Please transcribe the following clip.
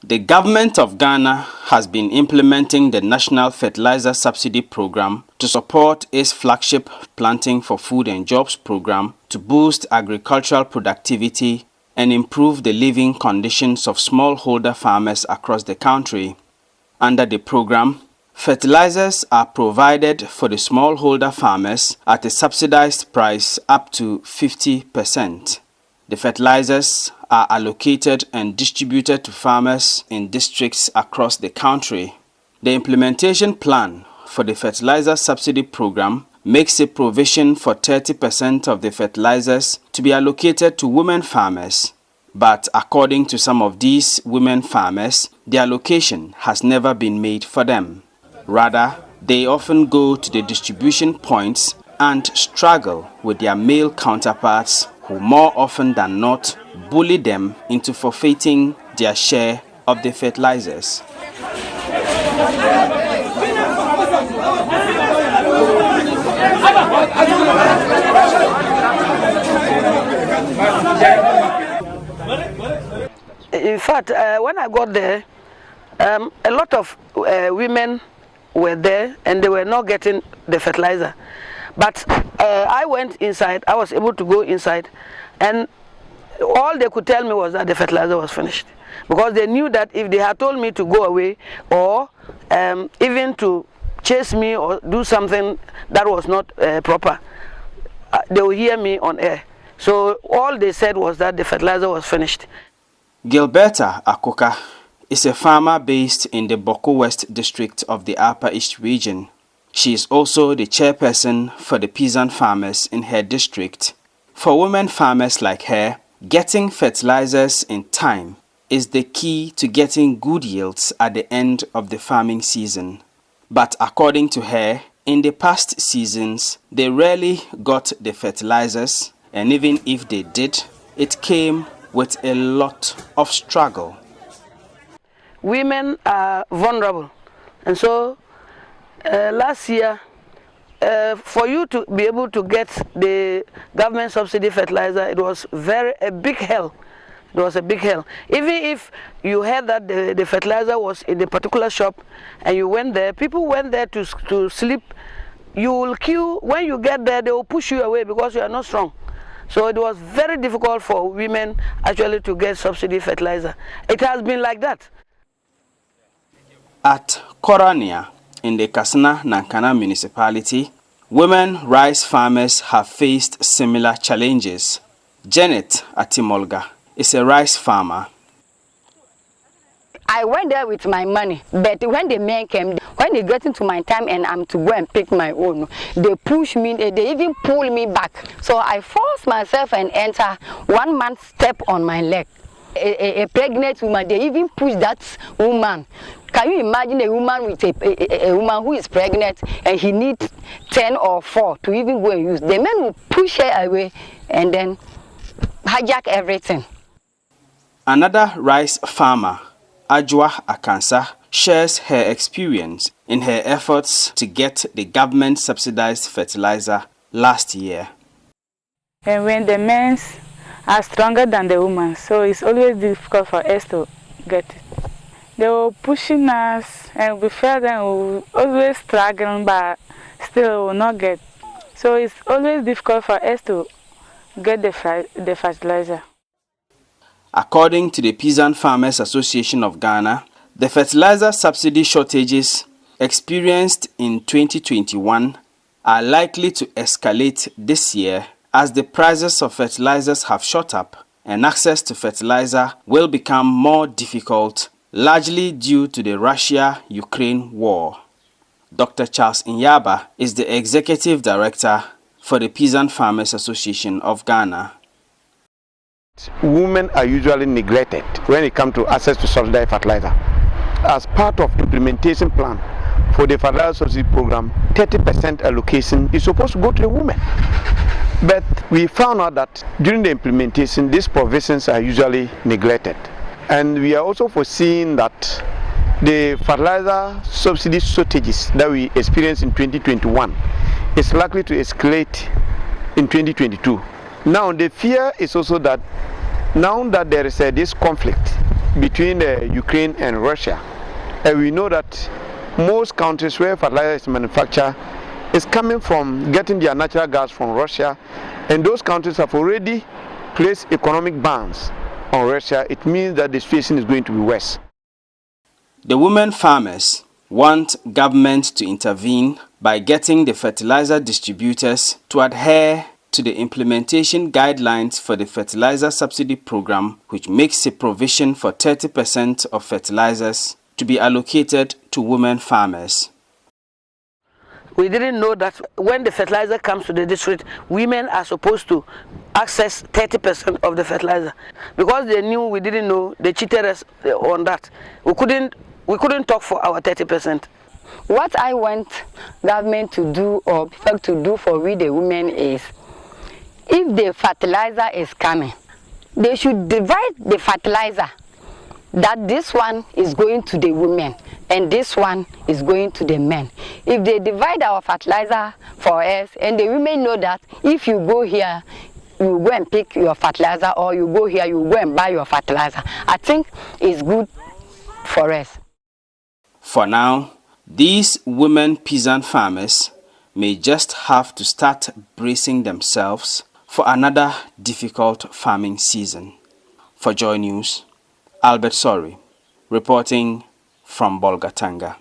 The government of Ghana has been implementing the National Fertilizer Subsidy Program to support its flagship Planting for Food and Jobs program to boost agricultural productivity and improve the living conditions of smallholder farmers across the country. Under the program, fertilizers are provided for the smallholder farmers at a subsidized price up to 50%. The fertilizers are allocated and distributed to farmers in districts across the country. The implementation plan for the fertilizer subsidy program makes a provision for 30% of the fertilizers to be allocated to women farmers. But according to some of these women farmers, the allocation has never been made for them. Rather, they often go to the distribution points and struggle with their male counterparts who more often than not bully them into forfeiting their share of the fertilizers. In fact, when I got there, a lot of women were there and they were not getting the fertilizer. But I went inside, I was able to go inside, and all they could tell me was that the fertilizer was finished. Because they knew that if they had told me to go away or even to chase me or do something that was not proper, they would hear me on air. So all they said was that the fertilizer was finished. Gilberta Akoka is a farmer based in the Boko West district of the Upper East region. She is also the chairperson for the peasant farmers in her district. For women farmers like her, getting fertilizers in time is the key to getting good yields at the end of the farming season. But according to her, in the past seasons, they rarely got the fertilizers, and even if they did, it came with a lot of struggle. Women are vulnerable, and so last year, for you to be able to get the government subsidy fertilizer, it was a big hell. It was a big hell. Even if you heard that the fertilizer was in a particular shop and you went there, people went there to sleep, you will queue. When you get there, they will push you away because you are not strong. So it was very difficult for women actually to get subsidy fertilizer. It has been like that. At Korania, in the Kassena-Nankana municipality, women rice farmers have faced similar challenges. Janet Atimolga is a rice farmer. I went there with my money, but when the men came, when they get into my time and I'm to go and pick my own, they push me, they even pull me back. So I forced myself and enter. 1 man step on my leg. A pregnant woman, they even push that woman. Can you imagine a woman with a woman who is pregnant and he needs 10 or 4 to even go and use? The men will push her away and then hijack everything. Another rice farmer, Ajwa Akansa, shares her experience in her efforts to get the government subsidized fertilizer last year. And when the men are stronger than the women, so it's always difficult for us to get it. They were pushing us and we felt that we were always struggling, but still we will not get. So it's always difficult for us to get the fertilizer. According to the Peasant Farmers Association of Ghana, the fertilizer subsidy shortages experienced in 2021 are likely to escalate this year as the prices of fertilizers have shot up and access to fertilizer will become more difficult, largely due to the Russia-Ukraine war. Dr. Charles Inyaba is the Executive Director for the Peasant Farmers Association of Ghana. Women are usually neglected when it comes to access to subsidized fertilizer. As part of implementation plan for the fertilizer subsidy program, 30% allocation is supposed to go to the women. But we found out that during the implementation, these provisions are usually neglected. And we are also foreseeing that the fertilizer subsidy shortages that we experienced in 2021 is likely to escalate in 2022. Now the fear is also that now that there is this conflict between Ukraine and Russia. And we know that most countries where fertilizer is manufactured is coming from getting their natural gas from Russia, and those countries have already placed economic bans on Russia. It means that the situation is going to be worse. The women farmers want government to intervene by getting the fertilizer distributors to adhere to the implementation guidelines for the fertilizer subsidy program, which makes a provision for 30% of fertilizers to be allocated to women farmers. We didn't know that when the fertilizer comes to the district, women are supposed to access 30% of the fertilizer. Because they knew we didn't know, they cheated us on that. We couldn't talk for our 30%. What I want government to do, or people to do for we the women, is if the fertilizer is coming, they should divide the fertilizer, that this one is going to the women and this one is going to the men. If they divide our fertilizer for us, and the women know that if you go here, you go and pick your fertilizer, or you go here, you go and buy your fertilizer, I think it's good for us. For now, these women peasant farmers may just have to start bracing themselves for another difficult farming season. For Joy News, Albert Sori, reporting from Bolgatanga.